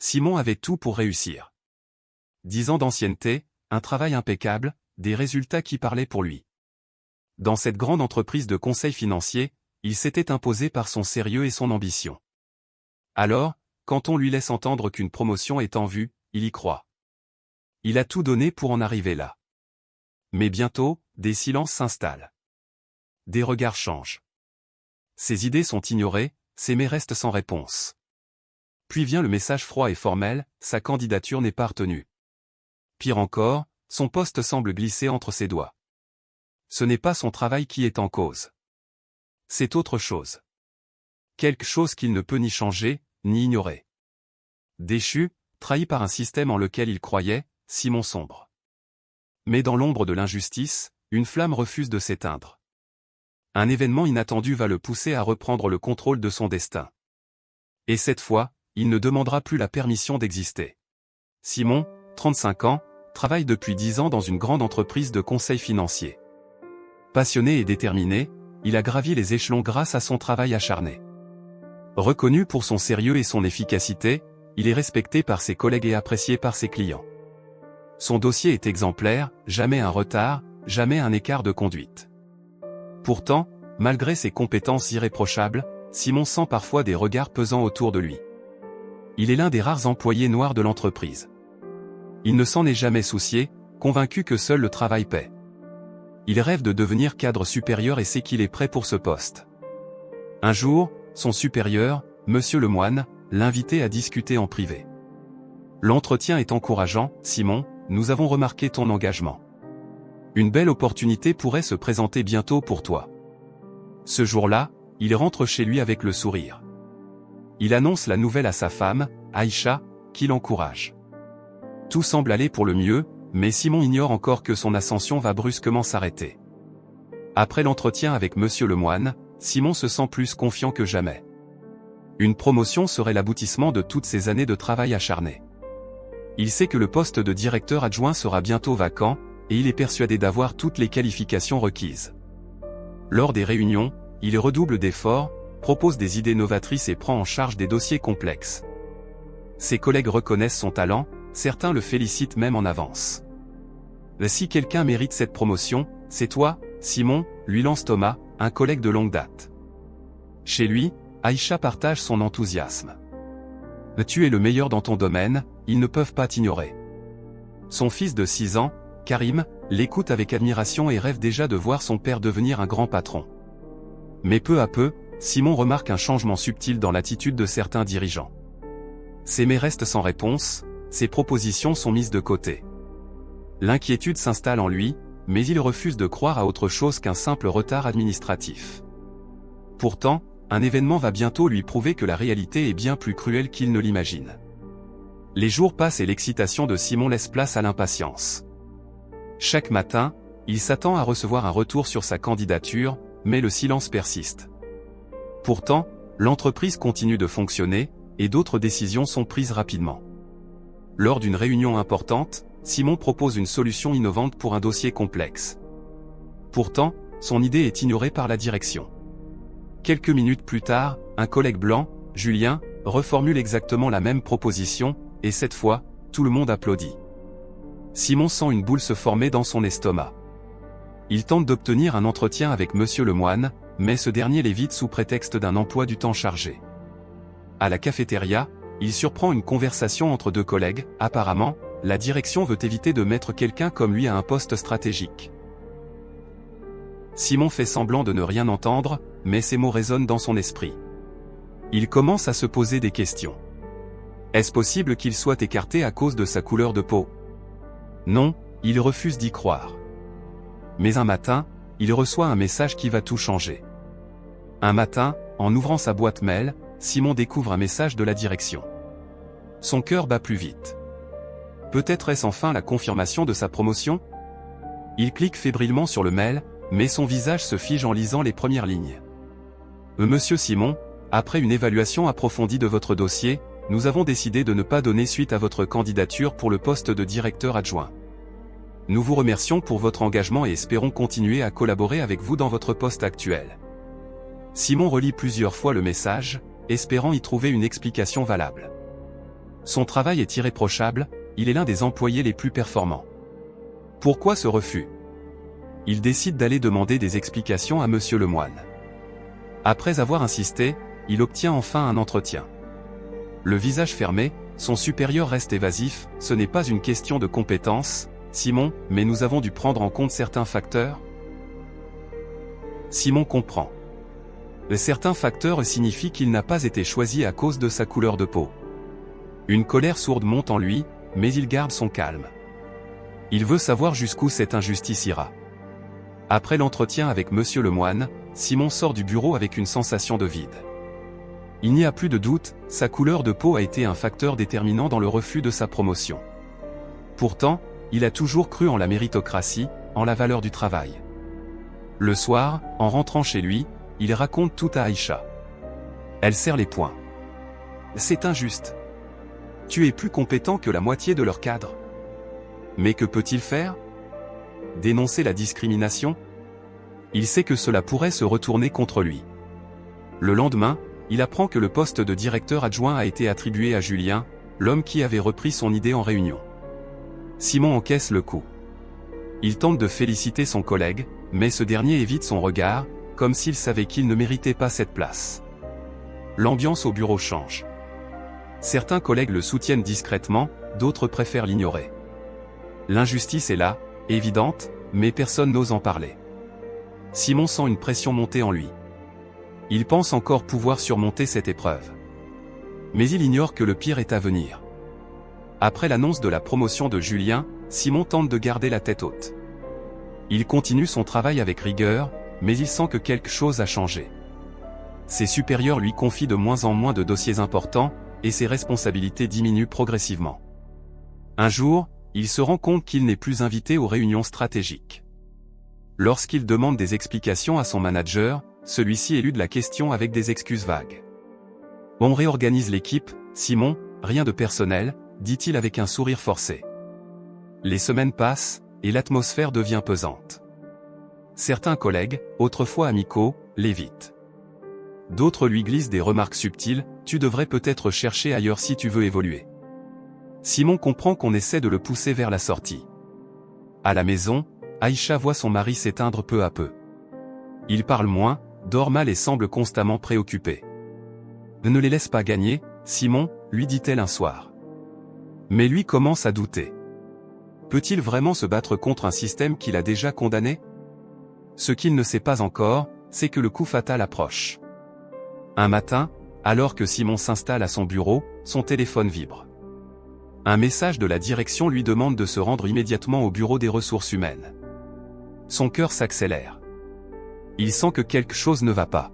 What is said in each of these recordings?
Simon avait tout pour réussir. 10 ans d'ancienneté, un travail impeccable, des résultats qui parlaient pour lui. Dans cette grande entreprise de conseil financier, il s'était imposé par son sérieux et son ambition. Alors, quand on lui laisse entendre qu'une promotion est en vue, il y croit. Il a tout donné pour en arriver là. Mais bientôt, des silences s'installent. Des regards changent. Ses idées sont ignorées, ses mais restent sans réponse. Puis vient le message froid et formel, sa candidature n'est pas retenue. Pire encore, son poste semble glisser entre ses doigts. Ce n'est pas son travail qui est en cause. C'est autre chose. Quelque chose qu'il ne peut ni changer, ni ignorer. Déchu, trahi par un système en lequel il croyait, Simon sombre. Mais dans l'ombre de l'injustice, une flamme refuse de s'éteindre. Un événement inattendu va le pousser à reprendre le contrôle de son destin. Et cette fois, il ne demandera plus la permission d'exister. Simon, 35 ans, travaille depuis 10 ans dans une grande entreprise de conseil financier. Passionné et déterminé, il a gravi les échelons grâce à son travail acharné. Reconnu pour son sérieux et son efficacité, il est respecté par ses collègues et apprécié par ses clients. Son dossier est exemplaire, jamais un retard, jamais un écart de conduite. Pourtant, malgré ses compétences irréprochables, Simon sent parfois des regards pesants autour de lui. Il est l'un des rares employés noirs de l'entreprise. Il ne s'en est jamais soucié, convaincu que seul le travail paie. Il rêve de devenir cadre supérieur et sait qu'il est prêt pour ce poste. Un jour, son supérieur, Monsieur Lemoine, l'invitait à discuter en privé. L'entretien est encourageant, Simon, nous avons remarqué ton engagement. Une belle opportunité pourrait se présenter bientôt pour toi. Ce jour-là, il rentre chez lui avec le sourire. Il annonce la nouvelle à sa femme, Aïcha, qui l'encourage. Tout semble aller pour le mieux, mais Simon ignore encore que son ascension va brusquement s'arrêter. Après l'entretien avec Monsieur Lemoine, Simon se sent plus confiant que jamais. Une promotion serait l'aboutissement de toutes ces années de travail acharné. Il sait que le poste de directeur adjoint sera bientôt vacant, et il est persuadé d'avoir toutes les qualifications requises. Lors des réunions, il redouble d'efforts, propose des idées novatrices et prend en charge des dossiers complexes. Ses collègues reconnaissent son talent, certains le félicitent même en avance. Si quelqu'un mérite cette promotion, c'est toi, Simon, lui lance Thomas, un collègue de longue date. Chez lui, Aïcha partage son enthousiasme. Tu es le meilleur dans ton domaine, ils ne peuvent pas t'ignorer. Son fils de 6 ans, Karim, l'écoute avec admiration et rêve déjà de voir son père devenir un grand patron. Mais peu à peu, Simon remarque un changement subtil dans l'attitude de certains dirigeants. Ses mais restent sans réponse, ses propositions sont mises de côté. L'inquiétude s'installe en lui, mais il refuse de croire à autre chose qu'un simple retard administratif. Pourtant, un événement va bientôt lui prouver que la réalité est bien plus cruelle qu'il ne l'imagine. Les jours passent et l'excitation de Simon laisse place à l'impatience. Chaque matin, il s'attend à recevoir un retour sur sa candidature, mais le silence persiste. Pourtant, l'entreprise continue de fonctionner, et d'autres décisions sont prises rapidement. Lors d'une réunion importante, Simon propose une solution innovante pour un dossier complexe. Pourtant, son idée est ignorée par la direction. Quelques minutes plus tard, un collègue blanc, Julien, reformule exactement la même proposition, et cette fois, tout le monde applaudit. Simon sent une boule se former dans son estomac. Il tente d'obtenir un entretien avec Monsieur Lemoine, mais ce dernier l'évite sous prétexte d'un emploi du temps chargé. À la cafétéria, il surprend une conversation entre deux collègues. Apparemment, la direction veut éviter de mettre quelqu'un comme lui à un poste stratégique. Simon fait semblant de ne rien entendre, mais ces mots résonnent dans son esprit. Il commence à se poser des questions. Est-ce possible qu'il soit écarté à cause de sa couleur de peau? Non, il refuse d'y croire. Mais un matin, il reçoit un message qui va tout changer. Un matin, en ouvrant sa boîte mail, Simon découvre un message de la direction. Son cœur bat plus vite. Peut-être est-ce enfin la confirmation de sa promotion? Il clique fébrilement sur le mail, mais son visage se fige en lisant les premières lignes. Monsieur Simon, après une évaluation approfondie de votre dossier, nous avons décidé de ne pas donner suite à votre candidature pour le poste de directeur adjoint. Nous vous remercions pour votre engagement et espérons continuer à collaborer avec vous dans votre poste actuel. Simon relit plusieurs fois le message, espérant y trouver une explication valable. Son travail est irréprochable, il est l'un des employés les plus performants. Pourquoi ce refus? Il décide d'aller demander des explications à Monsieur Lemoine. Après avoir insisté, il obtient enfin un entretien. Le visage fermé, son supérieur reste évasif, ce n'est pas une question de compétence, Simon, mais nous avons dû prendre en compte certains facteurs. Simon comprend. Certains facteurs signifient qu'il n'a pas été choisi à cause de sa couleur de peau. Une colère sourde monte en lui, mais il garde son calme. Il veut savoir jusqu'où cette injustice ira. Après l'entretien avec Monsieur Lemoine, Simon sort du bureau avec une sensation de vide. Il n'y a plus de doute, sa couleur de peau a été un facteur déterminant dans le refus de sa promotion. Pourtant, il a toujours cru en la méritocratie, en la valeur du travail. Le soir, en rentrant chez lui, il raconte tout à Aïcha. Elle serre les poings. C'est injuste. Tu es plus compétent que la moitié de leur cadre. Mais que peut-il faire? Dénoncer la discrimination? Il sait que cela pourrait se retourner contre lui. Le lendemain, il apprend que le poste de directeur adjoint a été attribué à Julien, l'homme qui avait repris son idée en réunion. Simon encaisse le coup. Il tente de féliciter son collègue, mais ce dernier évite son regard, comme s'il savait qu'il ne méritait pas cette place. L'ambiance au bureau change. Certains collègues le soutiennent discrètement, d'autres préfèrent l'ignorer. L'injustice est là, évidente, mais personne n'ose en parler. Simon sent une pression monter en lui. Il pense encore pouvoir surmonter cette épreuve. Mais il ignore que le pire est à venir. Après l'annonce de la promotion de Julien, Simon tente de garder la tête haute. Il continue son travail avec rigueur, mais il sent que quelque chose a changé. Ses supérieurs lui confient de moins en moins de dossiers importants, et ses responsabilités diminuent progressivement. Un jour, il se rend compte qu'il n'est plus invité aux réunions stratégiques. Lorsqu'il demande des explications à son manager, celui-ci élude la question avec des excuses vagues. On réorganise l'équipe, Simon, rien de personnel, dit-il avec un sourire forcé. Les semaines passent, et l'atmosphère devient pesante. Certains collègues, autrefois amicaux, l'évitent. D'autres lui glissent des remarques subtiles, tu devrais peut-être chercher ailleurs si tu veux évoluer. Simon comprend qu'on essaie de le pousser vers la sortie. À la maison, Aïcha voit son mari s'éteindre peu à peu. Il parle moins, dort mal et semble constamment préoccupé. Ne les laisse pas gagner, Simon, lui dit-elle un soir. Mais lui commence à douter. Peut-il vraiment se battre contre un système qu'il a déjà condamné? Ce qu'il ne sait pas encore, c'est que le coup fatal approche. Un matin, alors que Simon s'installe à son bureau, son téléphone vibre. Un message de la direction lui demande de se rendre immédiatement au bureau des ressources humaines. Son cœur s'accélère. Il sent que quelque chose ne va pas.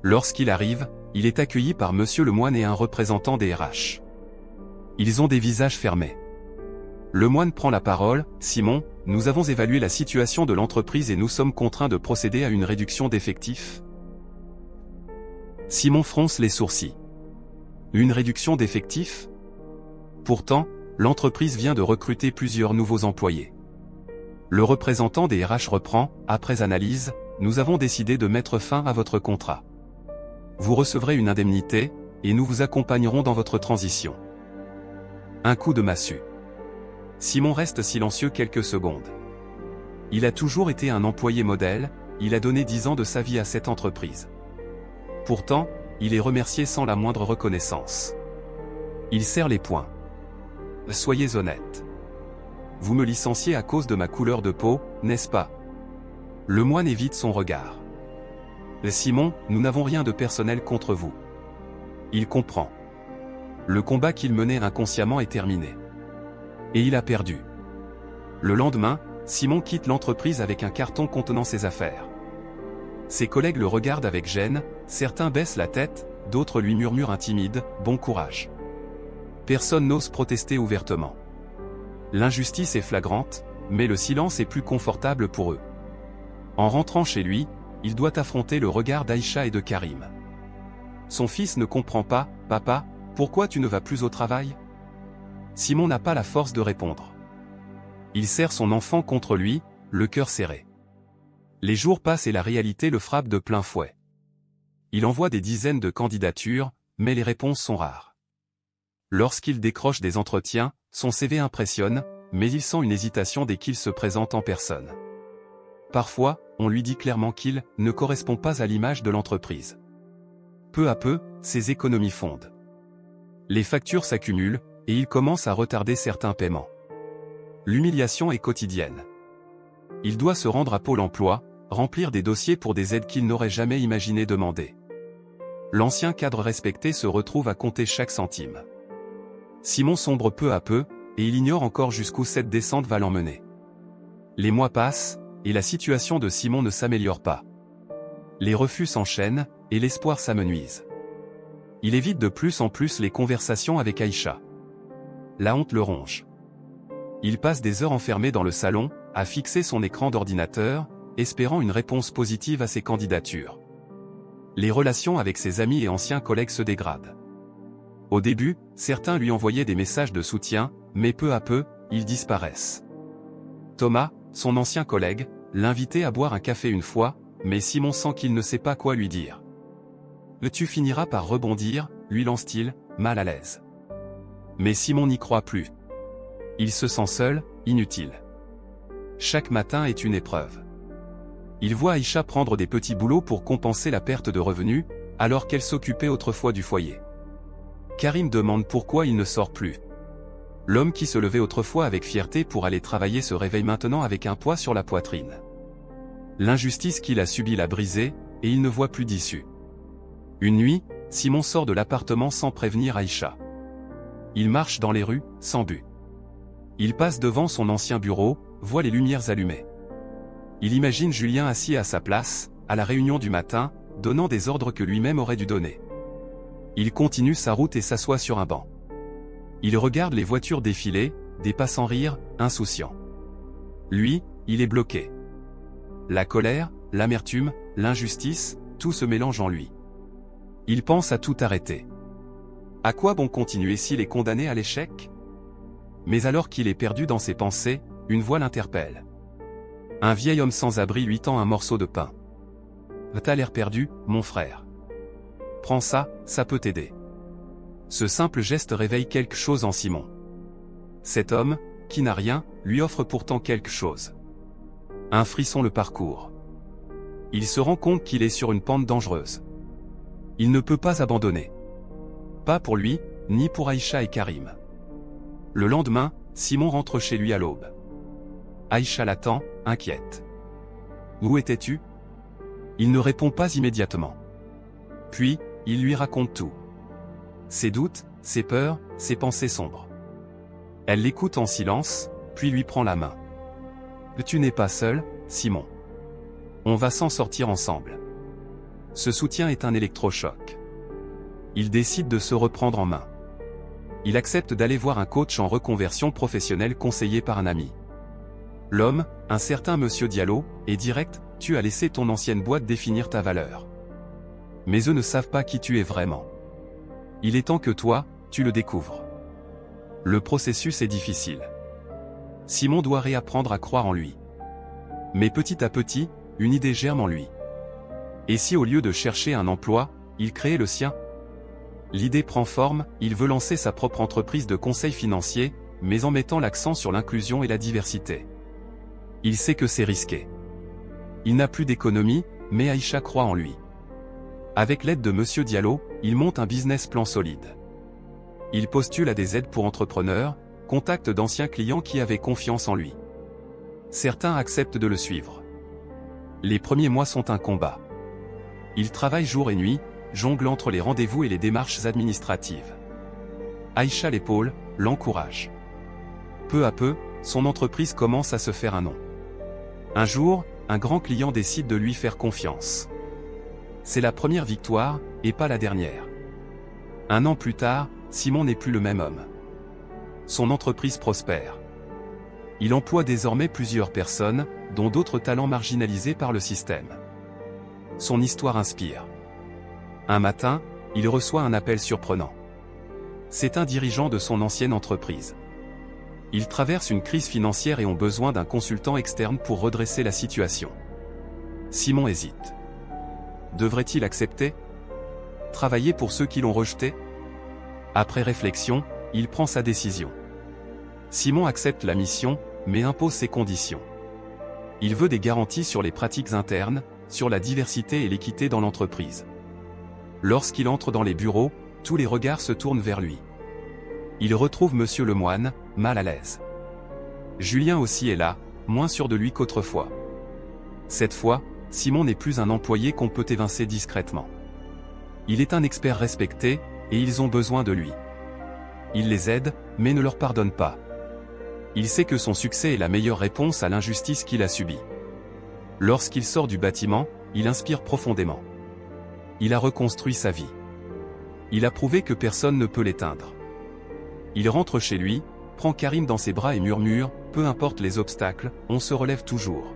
Lorsqu'il arrive, il est accueilli par Monsieur Lemoine et un représentant des RH. Ils ont des visages fermés. Lemoine prend la parole, Simon, nous avons évalué la situation de l'entreprise et nous sommes contraints de procéder à une réduction d'effectifs. Simon fronce les sourcils. Une réduction d'effectifs? Pourtant, l'entreprise vient de recruter plusieurs nouveaux employés. Le représentant des RH reprend, après analyse, nous avons décidé de mettre fin à votre contrat. Vous recevrez une indemnité, et nous vous accompagnerons dans votre transition. Un coup de massue. Simon reste silencieux quelques secondes. Il a toujours été un employé modèle, il a donné 10 ans de sa vie à cette entreprise. Pourtant, il est remercié sans la moindre reconnaissance. Il serre les poings. Soyez honnête. Vous me licenciez à cause de ma couleur de peau, n'est-ce pas? Lemoine évite son regard. Simon, nous n'avons rien de personnel contre vous. Il comprend. Le combat qu'il menait inconsciemment est terminé. Et il a perdu. Le lendemain, Simon quitte l'entreprise avec un carton contenant ses affaires. Ses collègues le regardent avec gêne, certains baissent la tête, d'autres lui murmurent intimides, bon courage. Personne n'ose protester ouvertement. L'injustice est flagrante, mais le silence est plus confortable pour eux. En rentrant chez lui, il doit affronter le regard d'Aïcha et de Karim. Son fils ne comprend pas, « Papa, pourquoi tu ne vas plus au travail ?» Simon n'a pas la force de répondre. Il serre son enfant contre lui, le cœur serré. Les jours passent et la réalité le frappe de plein fouet. Il envoie des dizaines de candidatures, mais les réponses sont rares. Lorsqu'il décroche des entretiens, son CV impressionne, mais il sent une hésitation dès qu'il se présente en personne. Parfois, on lui dit clairement qu'il ne correspond pas à l'image de l'entreprise. Peu à peu, ses économies fondent. Les factures s'accumulent, et il commence à retarder certains paiements. L'humiliation est quotidienne. Il doit se rendre à Pôle emploi, remplir des dossiers pour des aides qu'il n'aurait jamais imaginé demander. L'ancien cadre respecté se retrouve à compter chaque centime. Simon sombre peu à peu, et il ignore encore jusqu'où cette descente va l'emmener. Les mois passent, et la situation de Simon ne s'améliore pas. Les refus s'enchaînent, et l'espoir s'amenuise. Il évite de plus en plus les conversations avec Aïcha. La honte le ronge. Il passe des heures enfermé dans le salon, à fixer son écran d'ordinateur, espérant une réponse positive à ses candidatures. Les relations avec ses amis et anciens collègues se dégradent. Au début, certains lui envoyaient des messages de soutien, mais peu à peu, ils disparaissent. Thomas, son ancien collègue, l'invitait à boire un café une fois, mais Simon sent qu'il ne sait pas quoi lui dire. « Tu finiras par rebondir », lui lance-t-il, mal à l'aise. Mais Simon n'y croit plus. Il se sent seul, inutile. Chaque matin est une épreuve. Il voit Aïcha prendre des petits boulots pour compenser la perte de revenus, alors qu'elle s'occupait autrefois du foyer. Karim demande pourquoi il ne sort plus. L'homme qui se levait autrefois avec fierté pour aller travailler se réveille maintenant avec un poids sur la poitrine. L'injustice qu'il a subie l'a brisé, et il ne voit plus d'issue. Une nuit, Simon sort de l'appartement sans prévenir Aïcha. Il marche dans les rues, sans but. Il passe devant son ancien bureau, voit les lumières allumées. Il imagine Julien assis à sa place, à la réunion du matin, donnant des ordres que lui-même aurait dû donner. Il continue sa route et s'assoit sur un banc. Il regarde les voitures défiler, des passants rire, insouciants. Lui, il est bloqué. La colère, l'amertume, l'injustice, tout se mélange en lui. Il pense à tout arrêter. À quoi bon continuer s'il est condamné à l'échec? Mais alors qu'il est perdu dans ses pensées, une voix l'interpelle. Un vieil homme sans abri lui tend un morceau de pain. « T'as l'air perdu, mon frère. Prends ça, ça peut t'aider. » Ce simple geste réveille quelque chose en Simon. Cet homme, qui n'a rien, lui offre pourtant quelque chose. Un frisson le parcourt. Il se rend compte qu'il est sur une pente dangereuse. Il ne peut pas abandonner. Pas pour lui, ni pour Aïcha et Karim. Le lendemain, Simon rentre chez lui à l'aube. Aïcha l'attend, inquiète. « Où étais-tu » Il ne répond pas immédiatement. Puis, il lui raconte tout. Ses doutes, ses peurs, ses pensées sombres. Elle l'écoute en silence, puis lui prend la main. « Tu n'es pas seul, Simon. On va s'en sortir ensemble. » Ce soutien est un électrochoc. Il décide de se reprendre en main. Il accepte d'aller voir un coach en reconversion professionnelle conseillé par un ami. L'homme, un certain Monsieur Diallo, est direct, « Tu as laissé ton ancienne boîte définir ta valeur. Mais eux ne savent pas qui tu es vraiment. Il est temps que toi, tu le découvres. » Le processus est difficile. Simon doit réapprendre à croire en lui. Mais petit à petit, une idée germe en lui. Et si au lieu de chercher un emploi, il créait le sien? L'idée prend forme, il veut lancer sa propre entreprise de conseil financier, mais en mettant l'accent sur l'inclusion et la diversité. Il sait que c'est risqué. Il n'a plus d'économie, mais Aïcha croit en lui. Avec l'aide de Monsieur Diallo, il monte un business plan solide. Il postule à des aides pour entrepreneurs, contacte d'anciens clients qui avaient confiance en lui. Certains acceptent de le suivre. Les premiers mois sont un combat. Il travaille jour et nuit, jongle entre les rendez-vous et les démarches administratives. Aïcha l'épaule, l'encourage. Peu à peu, son entreprise commence à se faire un nom. Un jour, un grand client décide de lui faire confiance. C'est la première victoire, et pas la dernière. Un an plus tard, Simon n'est plus le même homme. Son entreprise prospère. Il emploie désormais plusieurs personnes, dont d'autres talents marginalisés par le système. Son histoire inspire. Un matin, il reçoit un appel surprenant. C'est un dirigeant de son ancienne entreprise. Ils traversent une crise financière et ont besoin d'un consultant externe pour redresser la situation. Simon hésite. Devrait-il accepter? Travailler pour ceux qui l'ont rejeté? Après réflexion, il prend sa décision. Simon accepte la mission, mais impose ses conditions. Il veut des garanties sur les pratiques internes, sur la diversité et l'équité dans l'entreprise. Lorsqu'il entre dans les bureaux, tous les regards se tournent vers lui. Il retrouve Monsieur Lemoine, mal à l'aise. Julien aussi est là, moins sûr de lui qu'autrefois. Cette fois, Simon n'est plus un employé qu'on peut évincer discrètement. Il est un expert respecté, et ils ont besoin de lui. Il les aide, mais ne leur pardonne pas. Il sait que son succès est la meilleure réponse à l'injustice qu'il a subie. Lorsqu'il sort du bâtiment, il inspire profondément. Il a reconstruit sa vie. Il a prouvé que personne ne peut l'éteindre. Il rentre chez lui, prend Karine dans ses bras et murmure, peu importe les obstacles, on se relève toujours.